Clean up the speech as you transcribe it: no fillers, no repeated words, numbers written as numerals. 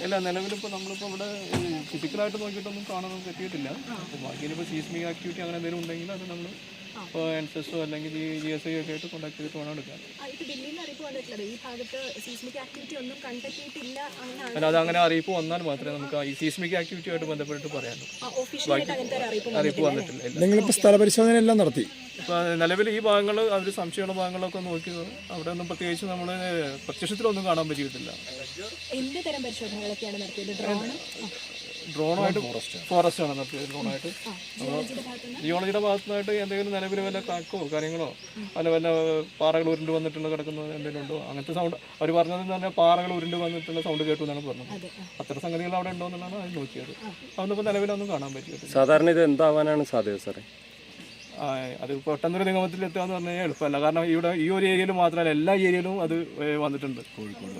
ഇല്ല, നിലവിലിപ്പോൾ നമ്മളിപ്പോൾ ഇവിടെ ഫിസിക്കലായിട്ട് നോക്കിയിട്ടൊന്നും കാണാൻ പറ്റിയിട്ടില്ല. അപ്പോൾ ബാക്കി ഇനിയിപ്പോൾ സീസ്മിക് ആക്ടിവിറ്റി അങ്ങനെ എന്തെങ്കിലും ഉണ്ടെങ്കിൽ അത് നമ്മൾ ഇപ്പോൾ എൻസെസോ അല്ലെങ്കിൽ GSI ഒക്കെ ആയിട്ട് കോൺടാക്ട് ചെയ്തിട്ട് വേണം എടുക്കാൻ. അല്ല, അത് അങ്ങനെ അറിയിപ്പ് വന്നാൽ മാത്രമേ നമുക്ക് ഈ സീസ്മിക് ആക്ടിവിറ്റി ആയിട്ട് ബന്ധപ്പെട്ടിട്ട് പറയാനുള്ളൂ. അറിയിപ്പ് വന്നിട്ടില്ല. നിങ്ങളിപ്പോൾ സ്ഥലപരിശോധന എല്ലാം നടത്തി? ഇപ്പോൾ നിലവിൽ ഈ ഭാഗങ്ങൾ അവർ സംശയമുള്ള ഭാഗങ്ങളൊക്കെ നോക്കി അവിടെ ഒന്നും പ്രത്യേകിച്ച് നമ്മൾ പ്രത്യക്ഷത്തിലൊന്നും കാണാൻ പറ്റിയിട്ടില്ല. ഡ്രോണായിട്ട് ഫോറസ്റ്റ് ആണ് നടത്തിയത്. ഡ്രോണായിട്ട് ജിയോളജിയുടെ ഭാഗത്തുനിന്നായിട്ട് എന്തെങ്കിലും നിലവിൽ വല്ല ക്രാക്കോ കാര്യങ്ങളോ വല്ല പാറകൾ ഉരുണ്ട് വന്നിട്ടുള്ള കിടക്കുന്നത് എന്തെങ്കിലും ഉണ്ടോ, അങ്ങനത്തെ സൗണ്ട് അവർ പറഞ്ഞതെന്ന് പറഞ്ഞാൽ പാറകൾ ഉരുണ്ട് വന്നിട്ടുള്ള സൗണ്ട് കേട്ടു എന്നാണ് പറഞ്ഞത്. അത്തരം സംഗതികൾ അവിടെ ഉണ്ടോ എന്നുള്ളതാണ് അത് നോക്കിയത്. അതൊന്നും ഇപ്പോൾ നിലവിലൊന്നും കാണാൻ പറ്റിയിട്ടില്ല. സാധാരണ ഇത് എന്താവാനാണ് സാധ്യത സാറേ? അത് പെട്ടെന്നൊരു നിഗമനത്തിൽ എത്തുക എന്ന് പറഞ്ഞു കഴിഞ്ഞാൽ എളുപ്പമല്ല. കാരണം ഇവിടെ ഈ ഒരു ഏരിയയിൽ മാത്രമല്ല, എല്ലാ ഏരിയയിലും അത് വന്നിട്ടുണ്ട്. കോഴിക്കോട്